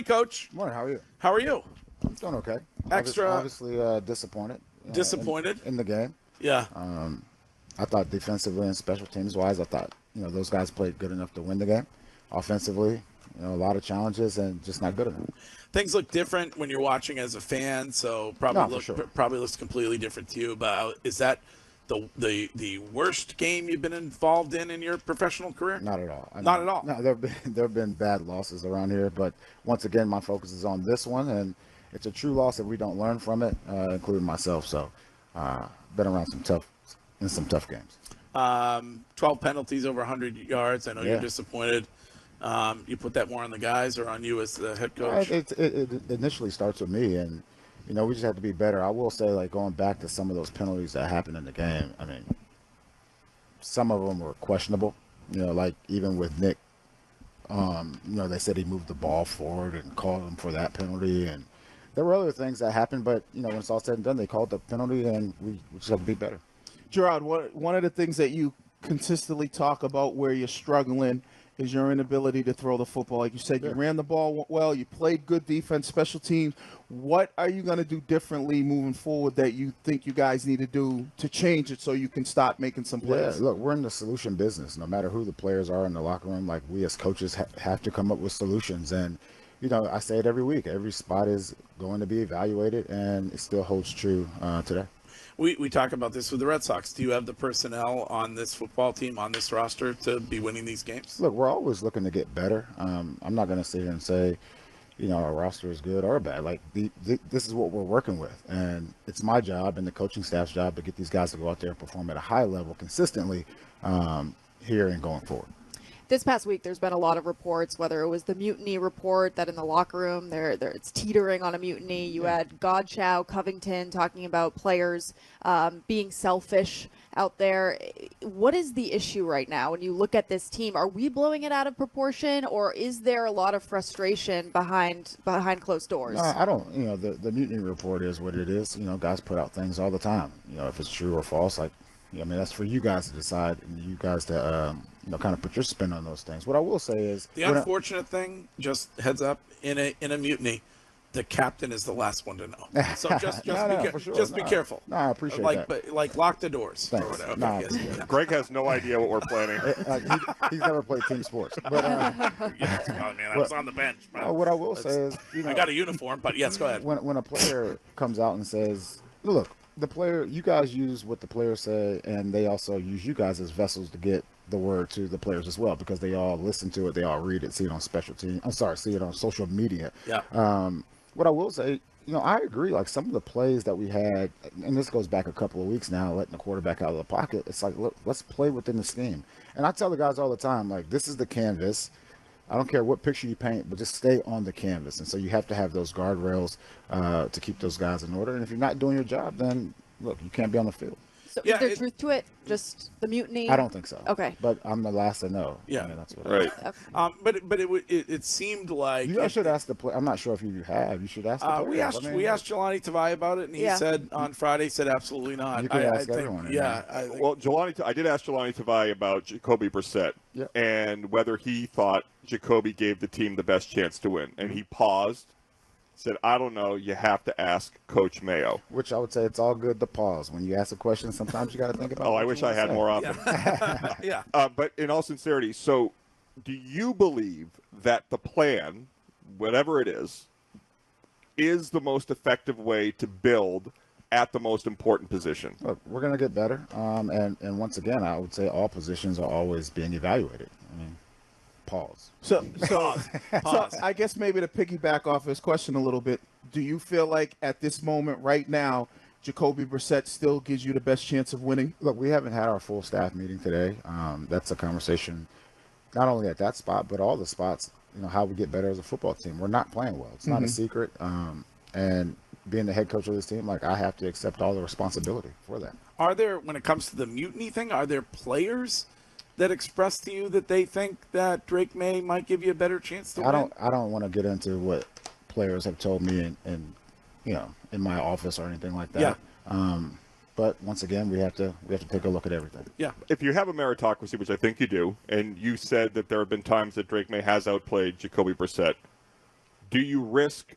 Coach. Morning. How are you? How are you? I'm doing okay. Extra Obviously disappointed. disappointed? In the game. Yeah. I thought defensively and special teams wise, I thought those guys played good enough to win the game. Offensively, a lot of challenges and just not good enough. Things look different when you're watching as a fan, so No, for sure. probably looks completely different to you. But is that the worst game you've been involved in your professional career? Not at all. Not at all. No, there've been bad losses around here, but once again, my focus is on this one, and it's a true loss if we don't learn from it, including myself. So, been around some tough games. 12 penalties over 100 yards. I know you're disappointed. You put that more on the guys or on you as the head coach? It initially starts with me, and we just have to be better. I will say, like, going back to some of those penalties that happened in the game, I mean, some of them were questionable. Like even with Nick, they said he moved the ball forward and called him for that penalty, and there were other things that happened. But when it's all said and done, they called the penalty, and we just have to be better. Jerod, one of the things that you consistently talk about where you're struggling is your inability to throw the football. Like you said, you ran the ball well, you played good defense, special teams. What are you going to do differently moving forward that you think you guys need to do to change it so you can start making some plays? Yeah, look, we're in the solution business. No matter who the players are in the locker room, like we as coaches have to come up with solutions. And, I say it every week. Every spot is going to be evaluated, and it still holds true today. We talk about this with the Red Sox. Do you have the personnel on this football team, on this roster, to be winning these games? Look, we're always looking to get better. I'm not going to sit here and say, our roster is good or bad. Like, this is what we're working with. And it's my job and the coaching staff's job to get these guys to go out there and perform at a high level consistently here and going forward. This past week, there's been a lot of reports, whether it was the mutiny report that in the locker room, it's teetering on a mutiny. You had Godchow, Covington talking about players being selfish out there. What is the issue right now when you look at this team? Are we blowing it out of proportion, or is there a lot of frustration behind closed doors? I don't. The mutiny report is what it is. Guys put out things all the time. If it's true or false, that's for you guys to decide and you guys to kind of put your spin on those things. What I will say is the unfortunate thing, just heads up, in a mutiny, the captain is the last one to know. So just be careful. No, I appreciate that. But lock the doors. Thanks. Or whatever. Greg has no idea what we're planning. He's never played team sports. But I was on the bench. What I will say is, I got a uniform, but yes, go ahead. When a player comes out and says, "Look, the player, you guys use what the players say, and they also use you guys as vessels to get the word to the players as well, because they all listen to it, they all read it, see it on see it on social media." Yeah. What I will say, I agree. Like some of the plays that we had, and this goes back a couple of weeks now, letting the quarterback out of the pocket. It's like, look, let's play within the scheme. And I tell the guys all the time, like, this is the canvas. I don't care what picture you paint, but just stay on the canvas. And so you have to have those guardrails to keep those guys in order. And if you're not doing your job, then look, you can't be on the field. So is there truth to it? Just the mutiny? I don't think so. Okay. But I'm the last to know. Yeah. That's what right. Okay. But it seemed like you should ask the player. I'm not sure if you have. You should ask the player. We asked Jelani Tavai about it, and he said on Friday, absolutely not. You can ask everyone. Well, I did ask Jelani Tavai about Jacoby Brissett and whether he thought Jacoby gave the team the best chance to win, and he paused. Said, I don't know, you have to ask Coach Mayo. Which I would say it's all good to pause. When you ask a question, sometimes you got to think about I wish I had more often. Yeah. But in all sincerity, so do you believe that the plan, whatever it is the most effective way to build at the most important position? Look, we're going to get better. And once again, I would say all positions are always being evaluated. I mean, pause. So I guess maybe to piggyback off his question a little bit, do you feel like at this moment right now, Jacoby Brissett still gives you the best chance of winning? Look, we haven't had our full staff meeting today. That's a conversation not only at that spot, but all the spots, how we get better as a football team. We're not playing well. It's not a secret. And being the head coach of this team, I have to accept all the responsibility for that. Are there, when it comes to the mutiny thing, are there players that expressed to you that they think that Drake May might give you a better chance to win? I don't want to get into what players have told me in my office or anything like that. Yeah. But once again, we have to take a look at everything. Yeah. If you have a meritocracy, which I think you do, and you said that there have been times that Drake May has outplayed Jacoby Brissett, Do you risk,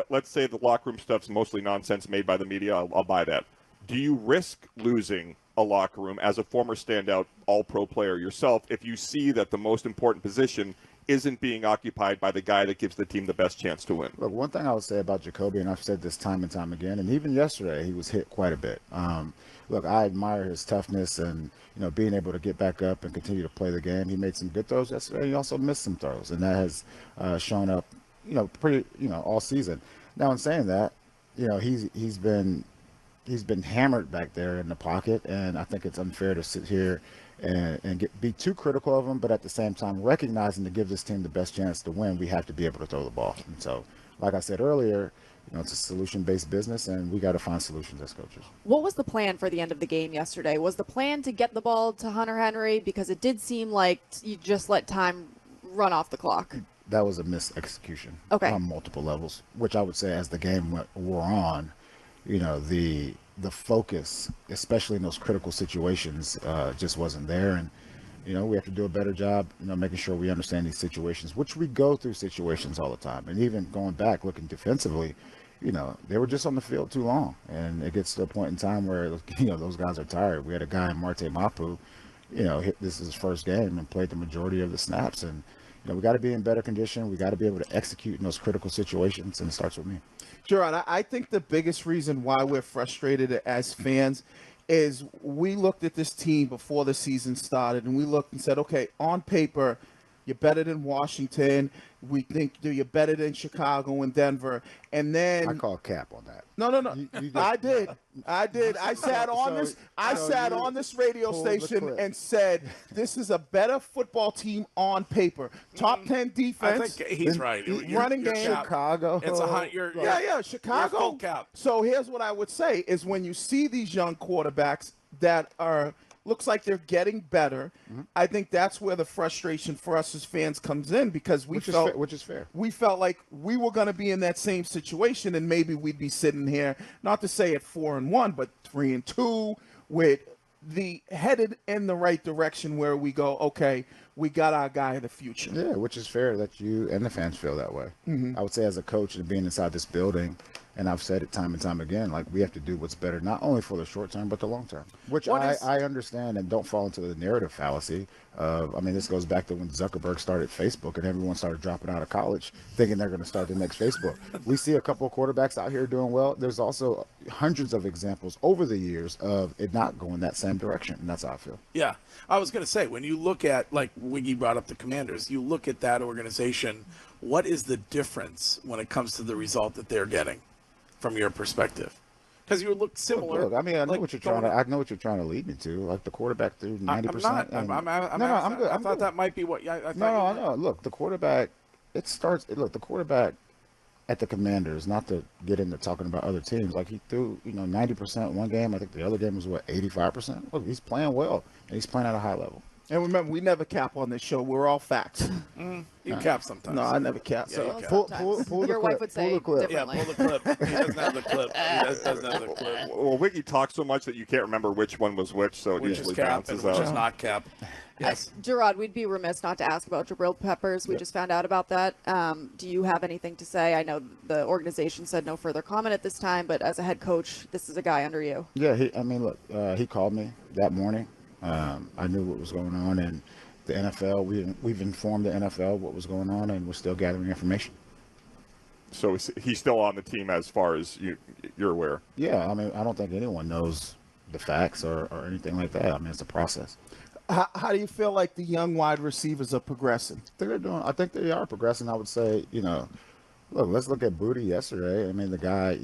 let's say the locker room stuff's mostly nonsense made by the media, I'll buy that. Do you risk losing a locker room as a former standout all-pro player yourself if you see that the most important position isn't being occupied by the guy that gives the team the best chance to win? Look, one thing I would say about Jacoby, and I've said this time and time again, and even yesterday he was hit quite a bit. Look, I admire his toughness and being able to get back up and continue to play the game. He made some good throws yesterday. He also missed some throws, and that has shown up, pretty, all season. Now, in saying that, he's been hammered back there in the pocket, and I think it's unfair to sit here and be too critical of him, but at the same time recognizing to give this team the best chance to win, we have to be able to throw the ball. And so, like I said earlier, it's a solution-based business, and we got to find solutions as coaches. What was the plan for the end of the game yesterday? Was the plan to get the ball to Hunter Henry? Because it did seem like you just let time run off the clock. That was a mis-execution on multiple levels, which I would say as the game wore on, the focus, especially in those critical situations, just wasn't there. And, we have to do a better job, making sure we understand these situations, which we go through situations all the time. And even going back, looking defensively, they were just on the field too long. And it gets to a point in time where, those guys are tired. We had a guy in Marte Mapu, this is his first game and played the majority of the snaps. And, we got to be in better condition. We got to be able to execute in those critical situations, and it starts with me. Jerod, I think the biggest reason why we're frustrated as fans is we looked at this team before the season started, and we looked and said, okay, on paper, you're better than Washington. We think you're better than Chicago and Denver. And then I call cap on that. No. I did. I sat on this radio station and said, this is a better football team on paper. Top 10 defense. I think he's right. Running game. Chicago. It's a hot. Chicago. Full cap. So here's what I would say is when you see these young quarterbacks that looks like they're getting better. Mm-hmm. I think that's where the frustration for us as fans comes in, because which is fair. We felt like we were going to be in that same situation, and maybe we'd be sitting here, not to say at 4-1, but 3-2, with the headed in the right direction where we go, okay, we got our guy of the future. Yeah, which is fair that you and the fans feel that way. Mm-hmm. I would say as a coach and being inside this building, and I've said it time and time again, like we have to do what's better, not only for the short term, but the long term, which I understand and don't fall into the narrative fallacy of, this goes back to when Zuckerberg started Facebook and everyone started dropping out of college thinking they're going to start the next Facebook. We see a couple of quarterbacks out here doing well. There's also hundreds of examples over the years of it not going that same direction, and that's how I feel. Yeah. I was going to say, when you look at, like Wiggy brought up the Commanders, you look at that organization, what is the difference when it comes to the result that they're getting? From your perspective, because you look similar. Look, I know what you're trying to. I know what you're trying to lead me to. Like the quarterback threw 90%. I'm good. I thought that might be what. No. Look, the quarterback. The quarterback at the Commanders. Not to get into talking about other teams. Like he threw 90% one game. I think the other game was 85%. Look, he's playing well and he's playing at a high level. And remember, we never cap on this show. We're all facts. You cap sometimes. No, I never cap. Yeah, so pull your wife would say differently. Yeah, pull the clip. He doesn't have the clip. Well, Wiggy talks so much that you can't remember which one was which, so it usually bounces out. Which is not cap. Yes. Jerod, we'd be remiss not to ask about Jabril Peppers. We just found out about that. Do you have anything to say? I know the organization said no further comment at this time, but as a head coach, this is a guy under you. Yeah, he called me that morning. I knew what was going on, and the NFL, we've informed the NFL what was going on, and we're still gathering information. So he's still on the team as far as you're aware? Yeah, I don't think anyone knows the facts or anything like that. It's a process. How do you feel like the young wide receivers are progressing? I think they are progressing. I would say, look, let's look at Booty yesterday. The guy,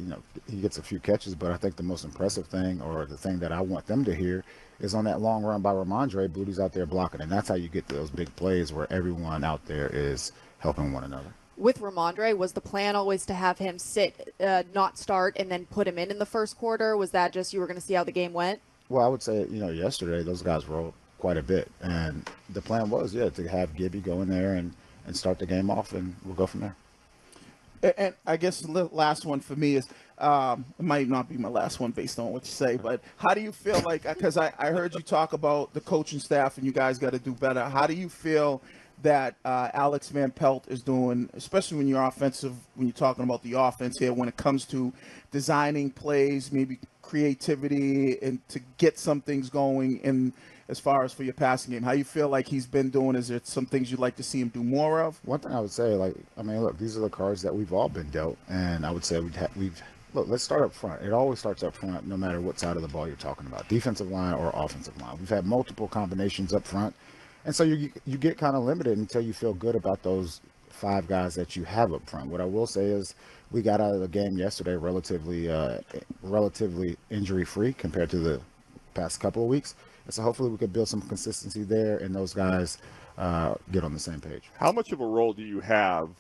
he gets a few catches, but I think the most impressive thing, or the thing that I want them to hear, is on that long run by Ramondre. Booty's out there blocking, and that's how you get to those big plays where everyone out there is helping one another. With Ramondre, was the plan always to have him sit, not start, and then put him in the first quarter? Was that just you were going to see how the game went? Well, I would say, yesterday those guys rolled quite a bit, and the plan was, to have Gibby go in there and start the game off, and we'll go from there. And I guess the last one for me is, it might not be my last one based on what you say, but how do you feel like, because I heard you talk about the coaching staff and you guys got to do better. How do you feel that Alex Van Pelt is doing, especially when you're talking about the offense here, when it comes to designing plays, maybe creativity, and to get some things going in as far as for your passing game? How you feel like he's been doing? Is there some things you'd like to see him do more of? One thing I would say, look, these are the cards that we've all been dealt, and I would say look, let's start up front. It always starts up front, no matter what side of the ball you're talking about, defensive line or offensive line. We've had multiple combinations up front, and so you get kind of limited until you feel good about those 5 guys that you have up front. What I will say is we got out of the game yesterday relatively injury-free compared to the past couple of weeks, and so hopefully we could build some consistency there, and those guys get on the same page. How much of a role do you have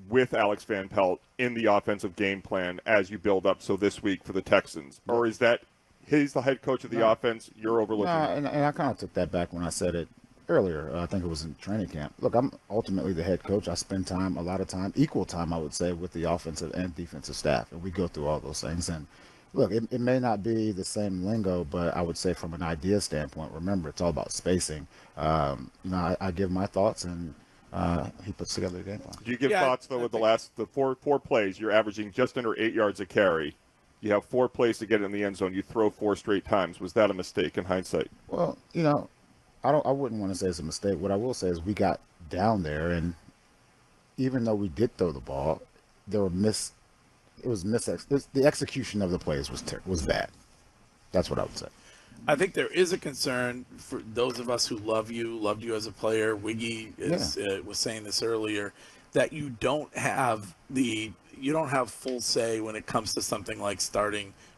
with Alex Van Pelt in the offensive game plan as you build up this week for the Texans? Or is that he's the head coach of the offense, you're overlooking it? And I kind of took that back when I said it earlier. I think it was in training camp. Look, I'm ultimately the head coach. I spend a lot of time, equal time, I would say, with the offensive and defensive staff, and we go through all those things. And look, it may not be the same lingo, but I would say from an idea standpoint, remember, it's all about spacing. I give my thoughts, and he puts together the game plan. Do you give thoughts, though, with the four plays, you're averaging just under 8 yards a carry. You have 4 plays to get in the end zone. You throw 4 straight times. Was that a mistake in hindsight? Well, I wouldn't want to say it's a mistake. What I will say is we got down there, and even though we did throw the ball, there were the execution of the plays was bad. That's what I would say. I think there is a concern for those of us who loved you as a player. Wiggy was saying this earlier, that you don't have full say when it comes to something like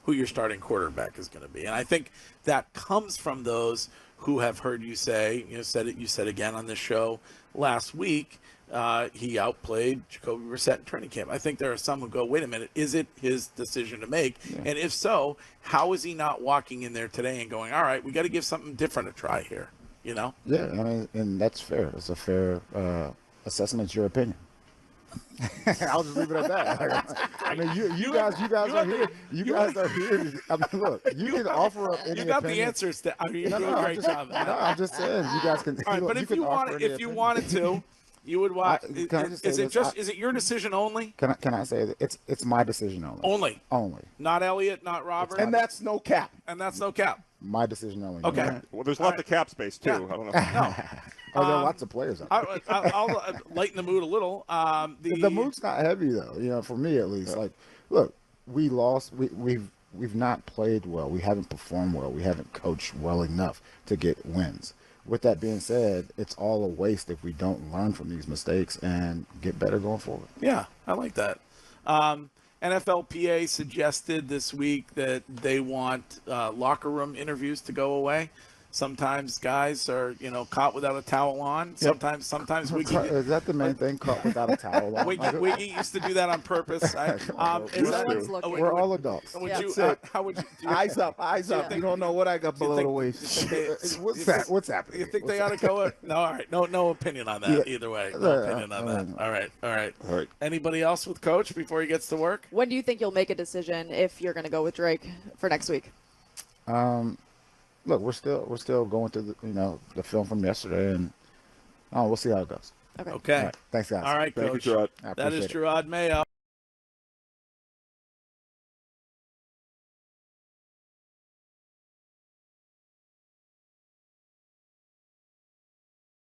who your starting quarterback is going to be. And I think that comes from those who have heard you say, you said again on this show last week, he outplayed Jacoby Brissett in training camp. I think there are some who go, wait a minute, is it his decision to make? Yeah. And if so, how is he not walking in there today and going, all right, we got to give something different a try here, Yeah, and that's fair. It's a fair assessment. It's your opinion. I'll just leave it at that. I mean, you guys are here. You guys are here. I mean, look, you can offer up any You got opinion. the answers. You're doing a great job. No, I'm just saying, you guys can. All right, but if you wanted to, you would watch. Is it your decision only? Can I say that it's my decision only? Only. Not Elliot, not Robert. And that's no cap. My decision only. Okay. Right. Well, there's lots of cap space too. Yeah. I don't know. No. There are lots of players out there. I'll lighten the mood a little. The mood's not heavy though. For me at least. Like, look, we lost. We've not played well. We haven't performed well. We haven't coached well enough to get wins. With that being said, it's all a waste if we don't learn from these mistakes and get better going forward. Yeah, I like that. NFLPA suggested this week that they want locker room interviews to go away. Sometimes guys are, caught without a towel on. Sometimes Wiggy. Is that the main thing? Caught without a towel on. Wiggy used to do that on purpose. We're all adults. How would you? Eyes up. You don't know what I got below the waist. What's happening? You think they ought to go? No, all right. No opinion on that either way. No opinion on that. All right. Anybody else with Coach before he gets to work? When do you think you'll make a decision if you're going to go with Drake for next week? Look, we're still going through the film from yesterday, and we'll see how it goes. Okay. Okay. Right. Thanks, guys. All right, Thank Coach. you, Jerod. That is Jerod Mayo.